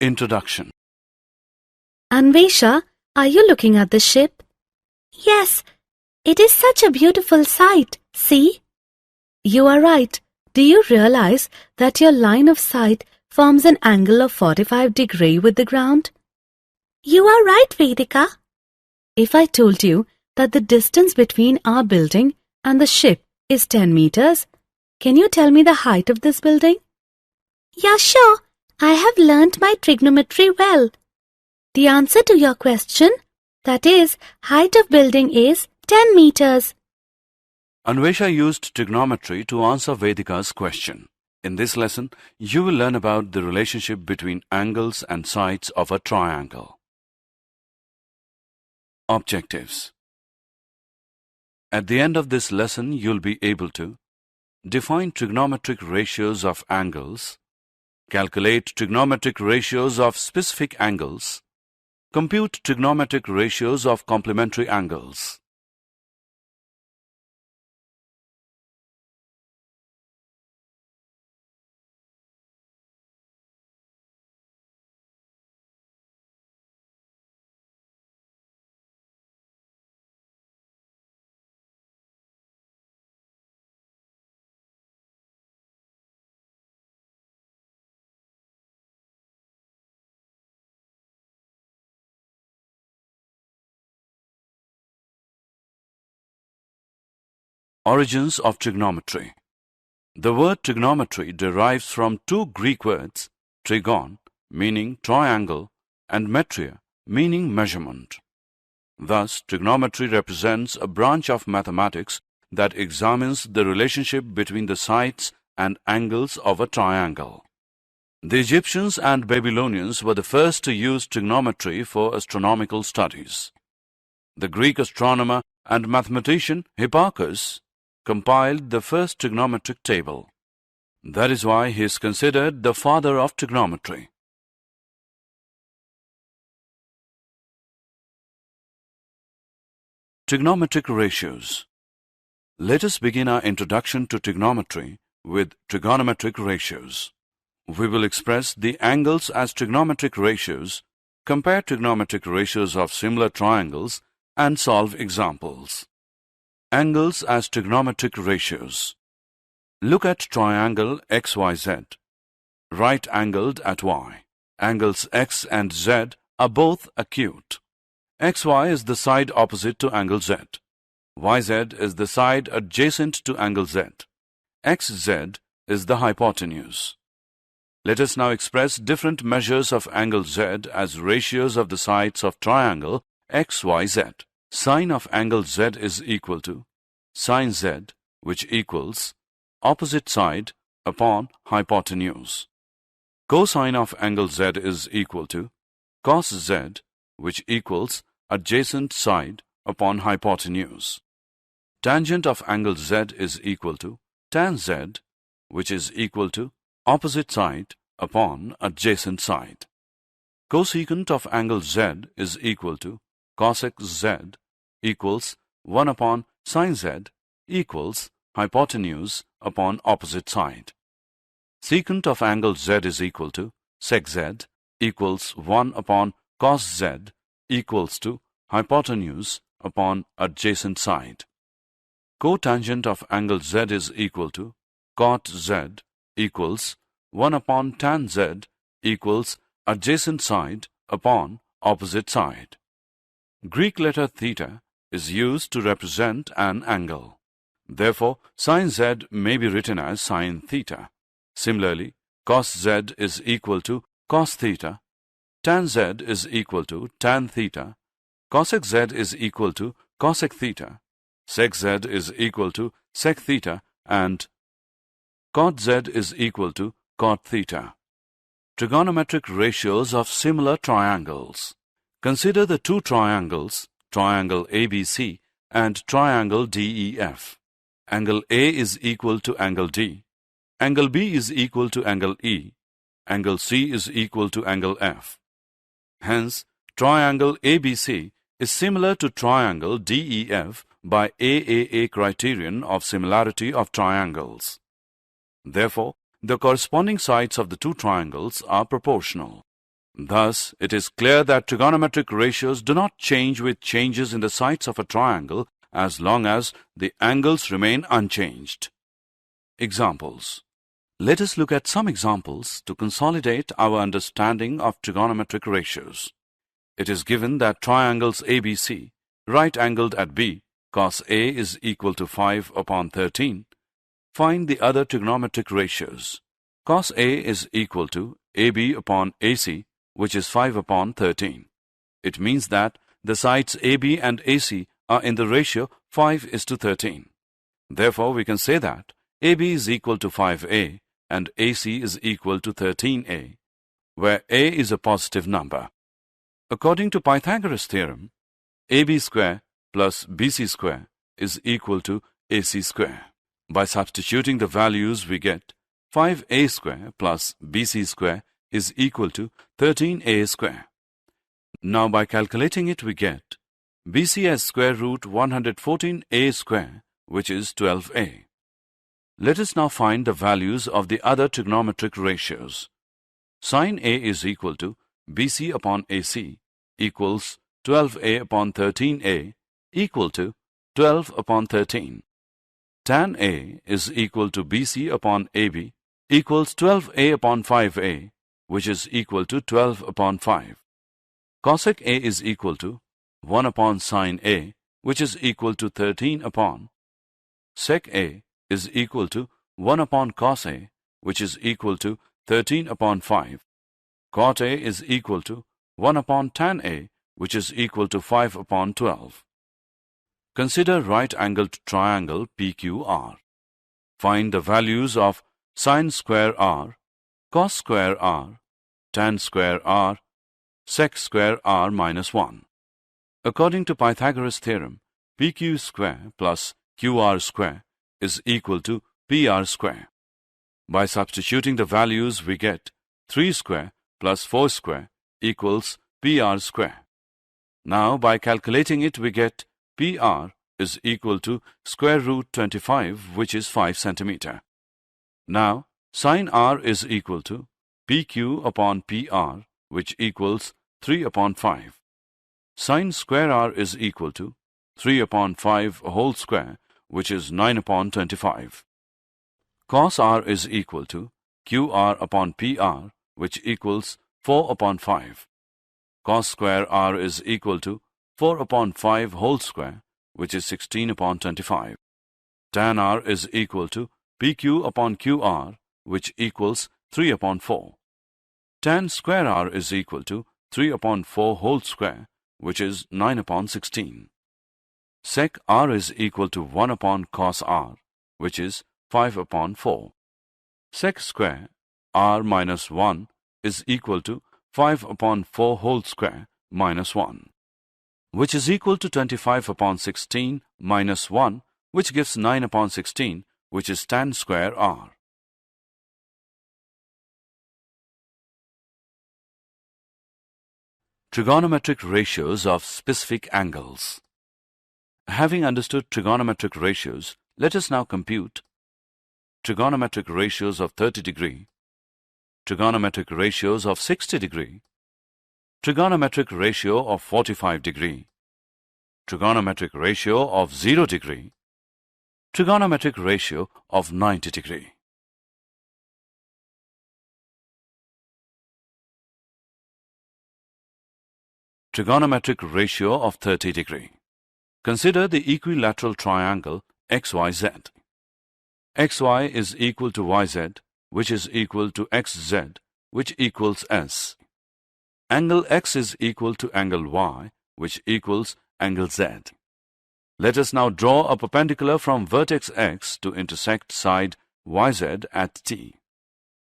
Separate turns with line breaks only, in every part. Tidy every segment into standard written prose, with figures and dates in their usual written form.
Introduction.
Anvesha, are you looking at the ship?
Yes, it is such a beautiful sight. See?
You are right. Do you realize that your line of sight forms an angle of 45 degrees with the ground?
You are right, Vedika.
If I told you that the distance between our building and the ship is 10 meters, can you tell me the height of this building?
Yeah, sure. I have learnt my trigonometry well. The answer to your question, that is, height of building is 10 meters.
Anvesha used trigonometry to answer Vedika's question. In this lesson, you will learn about the relationship between angles and sides of a triangle. Objectives. At the end of this lesson, you'll be able to define trigonometric ratios of angles, calculate trigonometric ratios of specific angles, compute trigonometric ratios of complementary angles. Origins of trigonometry. The word trigonometry derives from two Greek words, trigon, meaning triangle, and metria, meaning measurement. Thus, trigonometry represents a branch of mathematics that examines the relationship between the sides and angles of a triangle. The Egyptians and Babylonians were the first to use trigonometry for astronomical studies. The Greek astronomer and mathematician Hipparchus compiled the first trigonometric table. That is why he is considered the father of trigonometry. Trigonometric ratios. Let us begin our introduction to trigonometry with trigonometric ratios. We will express the angles as trigonometric ratios, compare trigonometric ratios of similar triangles, and solve examples. Angles as trigonometric ratios. Look at triangle XYZ. Right-angled at Y. Angles X and Z are both acute. XY is the side opposite to angle Z. YZ is the side adjacent to angle Z. XZ is the hypotenuse. Let us now express different measures of angle Z as ratios of the sides of triangle XYZ. Sine of angle Z is equal to sine Z, which equals opposite side upon hypotenuse. Cosine of angle Z is equal to cos Z, which equals adjacent side upon hypotenuse. Tangent of angle Z is equal to tan Z, which is equal to opposite side upon adjacent side. Cosecant of angle Z is equal to cosec Z equals 1 upon sine Z equals hypotenuse upon opposite side. Secant of angle Z is equal to sec Z equals 1 upon cos Z equals to hypotenuse upon adjacent side. Cotangent of angle Z is equal to cot Z equals 1 upon tan Z equals adjacent side upon opposite side. Greek letter theta is used to represent an angle. Therefore, sine Z may be written as sine theta. Similarly, cos Z is equal to cos theta, tan Z is equal to tan theta, cosec Z is equal to cosec theta, sec Z is equal to sec theta, and cot Z is equal to cot theta. Trigonometric ratios of similar triangles. Consider the two triangles, triangle ABC and triangle DEF. Angle A is equal to angle D. Angle B is equal to angle E. Angle C is equal to angle F. Hence, triangle ABC is similar to triangle DEF by AAA criterion of similarity of triangles. Therefore, the corresponding sides of the two triangles are proportional. Thus, it is clear that trigonometric ratios do not change with changes in the sides of a triangle as long as the angles remain unchanged. Examples. Let us look at some examples to consolidate our understanding of trigonometric ratios. It is given that triangles ABC, right-angled at B, cos A is equal to 5 upon 13. Find the other trigonometric ratios. Cos A is equal to AB upon AC, which is 5 upon 13. It means that the sides AB and AC are in the ratio 5:13. Therefore, we can say that AB is equal to 5A and AC is equal to 13A, where A is a positive number. According to Pythagoras' theorem, AB square plus BC square is equal to AC square. By substituting the values, we get 5A square plus BC square is equal to 13A square. Now, by calculating it, we get BC as square root 114A square, which is 12A. Let us now find the values of the other trigonometric ratios. Sine A is equal to BC upon AC equals 12A upon 13A equal to 12 upon 13. Tan A is equal to BC upon AB equals 12A upon 5A, which is equal to 12 upon 5. Cosec A is equal to 1 upon sine A, which is equal to 13 upon. Sec A is equal to 1 upon cos A, which is equal to 13 upon 5. Cot A is equal to 1 upon tan A, which is equal to 5 upon 12. Consider right-angled triangle PQR. Find the values of sine square R, cos square R, tan square R, sec square R minus 1. According to Pythagoras' theorem, PQ square plus QR square is equal to PR square. By substituting the values, we get 3 square plus 4 square equals PR square. Now, by calculating it, we get PR is equal to square root 25, which is 5 centimeter. Now, sine R is equal to PQ upon PR, which equals 3 upon 5. Sine square R is equal to 3 upon 5 whole square, which is 9 upon 25. Cos R is equal to QR upon PR, which equals 4 upon 5. Cos square R is equal to 4 upon 5 whole square, which is 16 upon 25. Tan R is equal to PQ upon QR, which equals 3 upon 4. Tan square R is equal to 3 upon 4 whole square, which is 9 upon 16. Sec R is equal to 1 upon cos R, which is 5 upon 4. Sec square R minus 1 is equal to 5 upon 4 whole square minus 1, which is equal to 25 upon 16 minus 1, which gives 9 upon 16, which is tan square R. Trigonometric ratios of specific angles. Having understood trigonometric ratios, let us now compute trigonometric ratios of 30 degree, trigonometric ratios of 60 degree, trigonometric ratio of 45 degree, trigonometric ratio of 0 degree, trigonometric ratio of 90 degree. Trigonometric ratio of 30 degree. Consider the equilateral triangle XYZ. XY is equal to YZ, which is equal to XZ, which equals S. Angle X is equal to angle Y, which equals angle Z. Let us now draw a perpendicular from vertex X to intersect side YZ at T.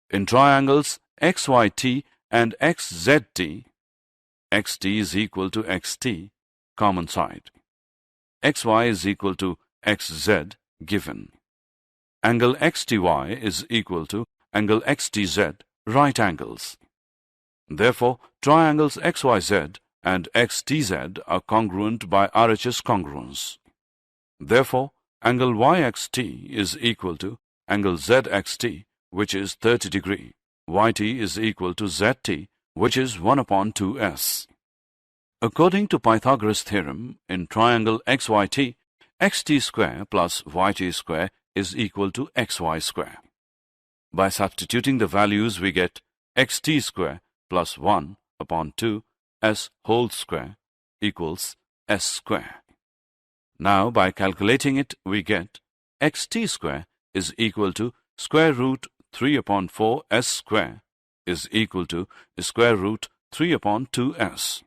In triangles XYT and XZT, XT is equal to XT, common side. XY is equal to XZ, given. Angle XTY is equal to angle XTZ, right angles. Therefore, triangles XYZ and XTZ are congruent by RHS congruence. Therefore, angle YXT is equal to angle ZXT, which is 30 degree. YT is equal to ZT, which is 1 upon 2s. According to Pythagoras' theorem, in triangle XYT, xt square plus yt square is equal to xy square. By substituting the values, we get xt square plus 1 upon 2 s whole square equals s square. Now, by calculating it, we get xt square is equal to square root 3 upon 4 s square is equal to square root 3 upon 2s.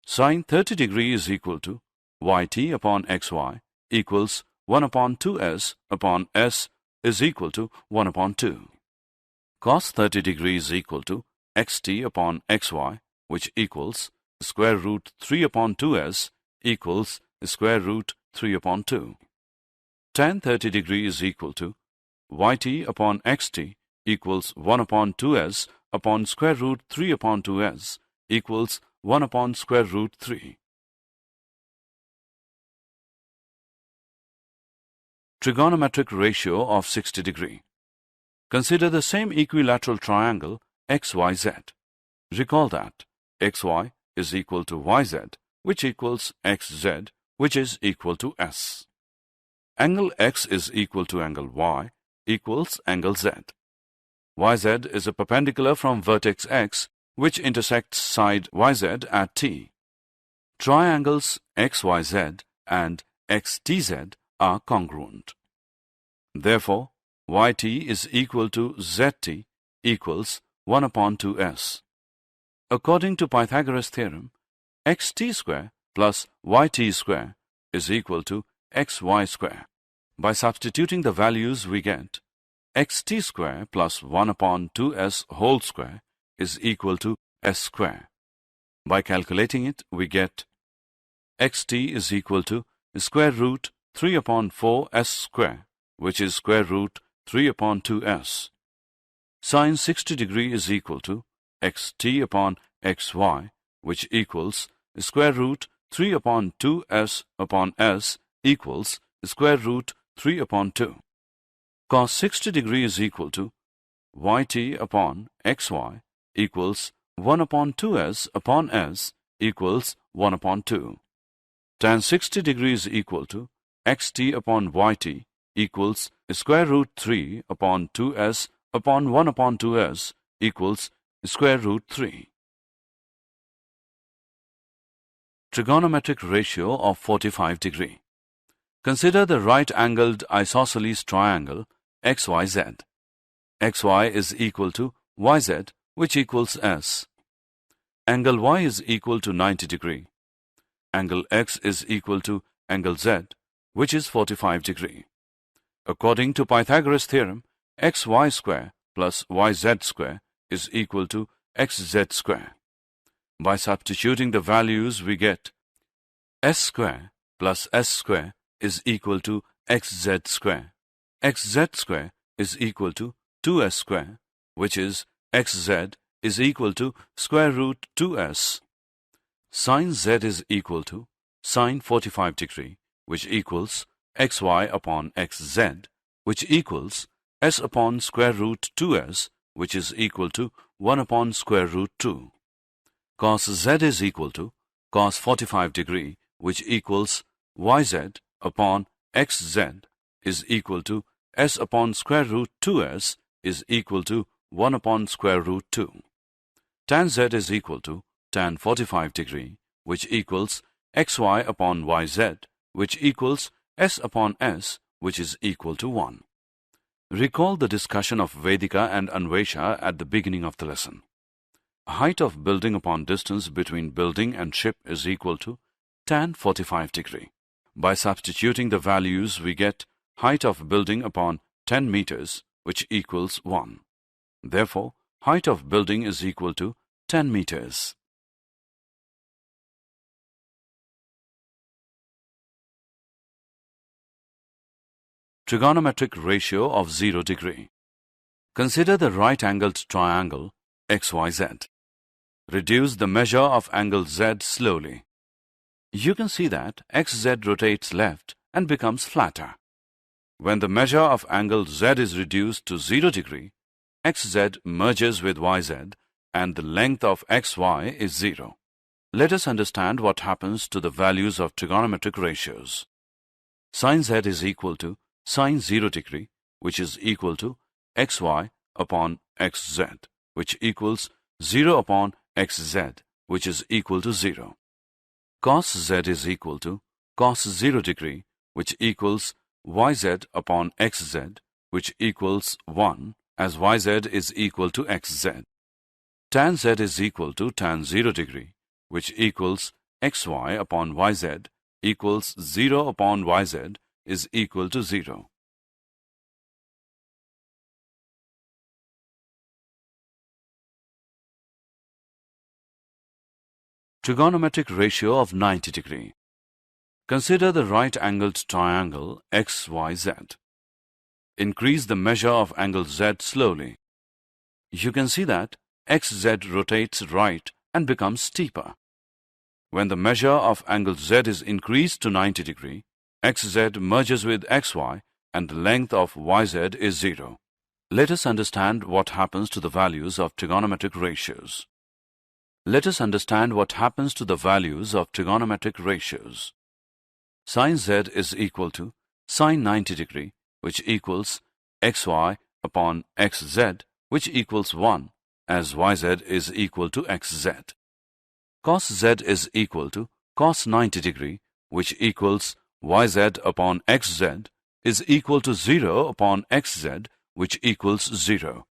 Sine 30 degree is equal to yt upon xy equals 1 upon 2s upon s is equal to 1 upon 2. Cos 30 degree is equal to xt upon xy, which equals square root 3 upon 2s equals square root 3 upon 2. Tan 30 degree is equal to yt upon xt equals 1 upon 2s upon square root 3 upon 2s equals 1 upon square root 3. Trigonometric ratio of 60 degree. Consider the same equilateral triangle XYZ. Recall that xy is equal to yz, which equals xz, which is equal to s. Angle x is equal to angle y equals angle z. YZ is a perpendicular from vertex x, which intersects side yz at T. Triangles XYZ and XTZ are congruent. Therefore, yt is equal to zt equals 1 upon 2s. According to Pythagoras' theorem, xt square plus yt square is equal to xy square. By substituting the values, we get xt square plus 1 upon 2s whole square is equal to s square. By calculating it, we get xt is equal to square root 3 upon 4s square, which is square root 3 upon 2s. Sine 60 degree is equal to xt upon xy, which equals square root 3 upon 2s upon s equals square root 3 upon 2. Cos 60 degree is equal to yt upon xy equals 1 upon 2s upon s equals 1 upon 2. Tan 60 degree is equal to xt upon yt equals square root 3 upon 2s upon 1 upon 2s equals square root 3. Trigonometric ratio of 45 degree. Consider the right-angled isosceles triangle XYZ. xy is equal to yz, which equals s. Angle y is equal to 90 degree. Angle x is equal to angle z, which is 45 degree. According to Pythagoras' theorem, xy square plus yz square is equal to xz square. By substituting the values, we get s square plus s square is equal to xz square. Xz square is equal to 2s square, which is xz is equal to square root 2s. Sin z is equal to sine 45 degree, which equals xy upon xz, which equals s upon square root 2s, which is equal to 1 upon square root 2. Cos z is equal to cos 45 degree, which equals yz upon xz is equal to s upon square root 2s is equal to 1 upon square root 2. Tan z is equal to tan 45 degree, which equals xy upon yz, which equals s upon s, which is equal to 1. Recall the discussion of Vedika and Anvesha at the beginning of the lesson. Height of building upon distance between building and ship is equal to tan 45 degree. By substituting the values, we get height of building upon 10 meters, which equals 1. Therefore, height of building is equal to 10 meters. Trigonometric ratio of 0 degree. Consider the right-angled triangle XYZ. Reduce the measure of angle Z slowly. You can see that XZ rotates left and becomes flatter. When the measure of angle Z is reduced to 0 degree, XZ merges with YZ and the length of xy is 0. Let us understand what happens to the values of trigonometric ratios. Sin z is equal to sine 0 degree, which is equal to xy upon xz, which equals 0 upon xz, which is equal to 0. Cos z is equal to cos 0 degree, which equals yz upon xz, which equals 1, as yz is equal to xz. Tan z is equal to tan 0 degree, which equals xy upon yz, equals 0 upon yz is equal to 0. Trigonometric ratio of 90 degree. Consider the right-angled triangle XYZ. Increase the measure of angle Z slowly. You can see that XZ rotates right and becomes steeper. When the measure of angle Z is increased to 90 degree, XZ merges with XY and the length of YZ is 0. Let us understand what happens to the values of trigonometric ratios. Let us understand what happens to the values of trigonometric ratios. Sin Z is equal to sine 90 degree, which equals xy upon xz, which equals 1, as yz is equal to xz. Cos Z is equal to cos 90 degree, which equals yz upon xz, is equal to 0 upon xz, which equals 0.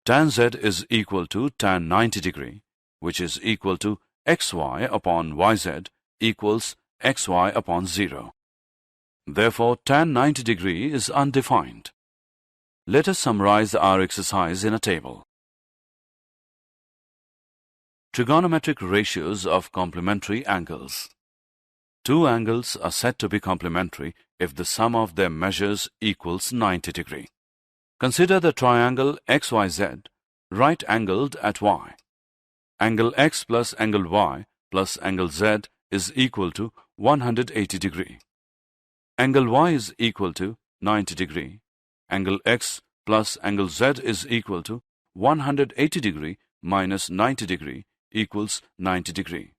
Tan Z is equal to tan 90 degree, which is equal to xy upon yz, equals xy upon 0. Therefore, tan 90 degree is undefined. Let us summarize our exercise in a table. Trigonometric ratios of complementary angles. Two angles are said to be complementary if the sum of their measures equals 90 degree. Consider the triangle XYZ, right-angled at Y. Angle X plus angle Y plus angle Z is equal to 180 degree. Angle Y is equal to 90 degree. Angle X plus angle Z is equal to 180 degree minus 90 degree equals 90 degree,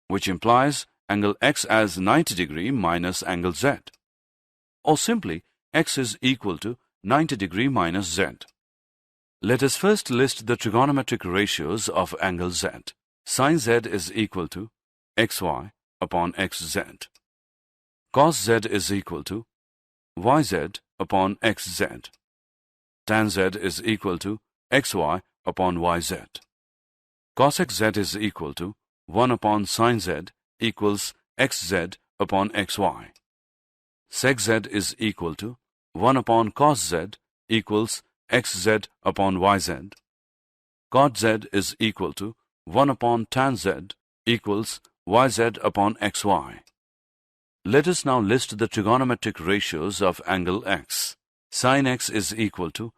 which implies angle X as 90 degree minus angle Z. Or simply, X is equal to 90 degree minus Z. Let us first list the trigonometric ratios of angle Z. Sin Z is equal to xy upon xz. Cos Z is equal to yz upon xz. Tan Z is equal to xy upon yz. Cosec Z is equal to 1 upon sin Z equals xz upon xy. Sec Z is equal to 1 upon cos Z equals xz upon yz. Cot Z is equal to 1 upon tan Z equals yz upon xy. Let us now list the trigonometric ratios of angle X. Sin X is equal to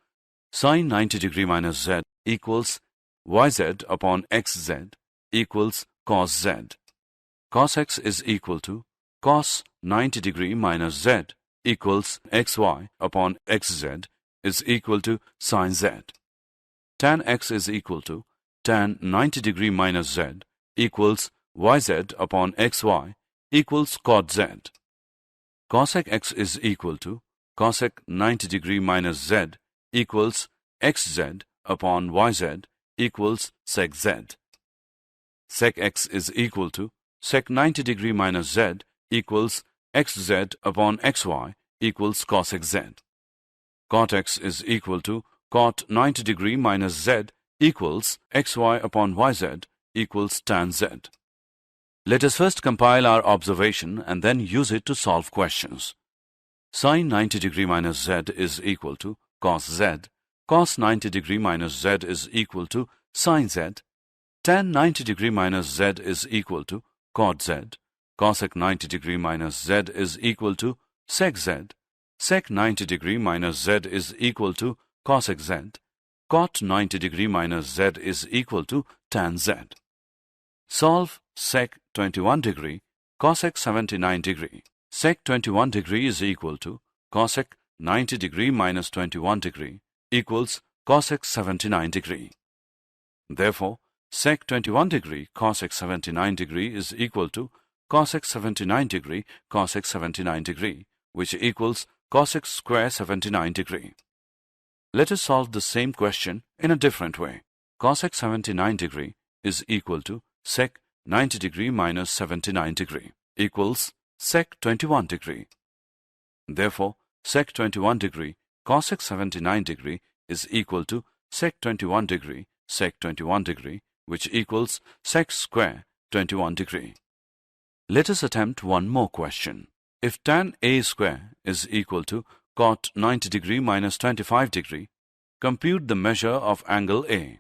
sine 90 degree minus Z equals yz upon xz equals cos Z. Cos X is equal to cos 90 degree minus Z equals xy upon xz is equal to sin Z. Tan X is equal to tan 90 degree minus Z equals yz upon xy equals cot Z. Cosec X is equal to cosec 90 degree minus Z equals xz upon yz equals sec Z. Sec X is equal to sec 90 degree minus Z equals xz upon xy equals cosec Z. Cot X is equal to cot 90 degree minus Z equals xy upon yz equals tan Z. Let us first compile our observation and then use it to solve questions. Sin 90 degree minus Z is equal to cos Z. Cos 90 degree minus Z is equal to sin Z. Tan 90 degree minus Z is equal to cot Z. Cosec 90 degree minus Z is equal to sec Z. Sec 90 degree minus Z is equal to cosec Z. Cot 90 degree minus Z is equal to tan Z. Solve sec 21 degree, cosec 79 degree. Sec 21 degree is equal to cosec 90 degree minus 21 degree equals cosec 79 degree. Therefore, sec 21 degree cosec 79 degree is equal to cosec 79 degree cosec 79 degree, which equals cosec square 79 degree. Let us solve the same question in a different way. Cosec 79 degree is equal to sec 90 degree minus 79 degree equals sec 21 degree. Therefore, sec 21 degree cosec 79 degree is equal to sec 21 degree sec 21 degree, which equals sec square 21 degree. Let us attempt one more question. If tan A square is equal to cot 90 degree minus 25 degree, compute the measure of angle A.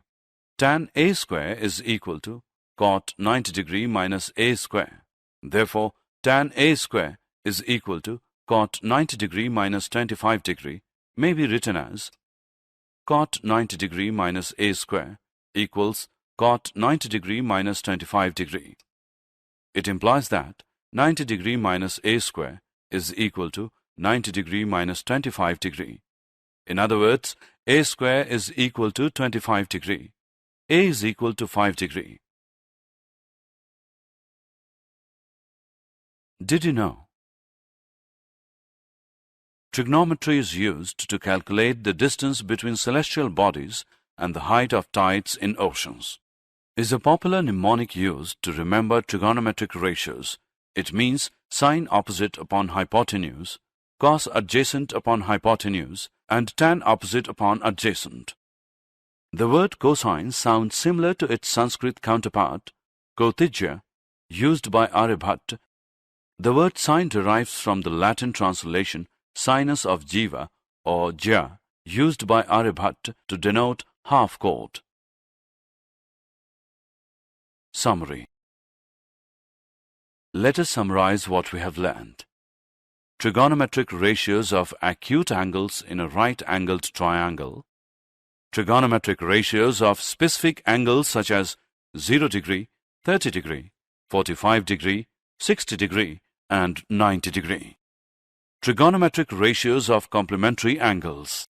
Tan A square is equal to cot 90 degree minus A square. Therefore, tan A square is equal to cot 90 degree minus 25 degree may be written as cot 90 degree minus A square equals cot 90 degree minus 25 degree. It implies that 90 degree minus A square is equal to 90 degree minus 25 degree. In other words, A square is equal to 25 degree. A is equal to 5 degree. Did you know? Trigonometry is used to calculate the distance between celestial bodies and the height of tides in oceans. Is a popular mnemonic used to remember trigonometric ratios. It means sine opposite upon hypotenuse, cos adjacent upon hypotenuse, and tan opposite upon adjacent. The word cosine sounds similar to its Sanskrit counterpart, kotijya, used by Aryabhatta. The word sine derives from the Latin translation sinus of jiva or jya, used by Aryabhatta to denote half-chord. Summary. Let us summarize what we have learned. Trigonometric ratios of acute angles in a right-angled triangle. Trigonometric ratios of specific angles such as 0 degree, 30 degree, 45 degree, 60 degree, and 90 degree. Trigonometric ratios of complementary angles.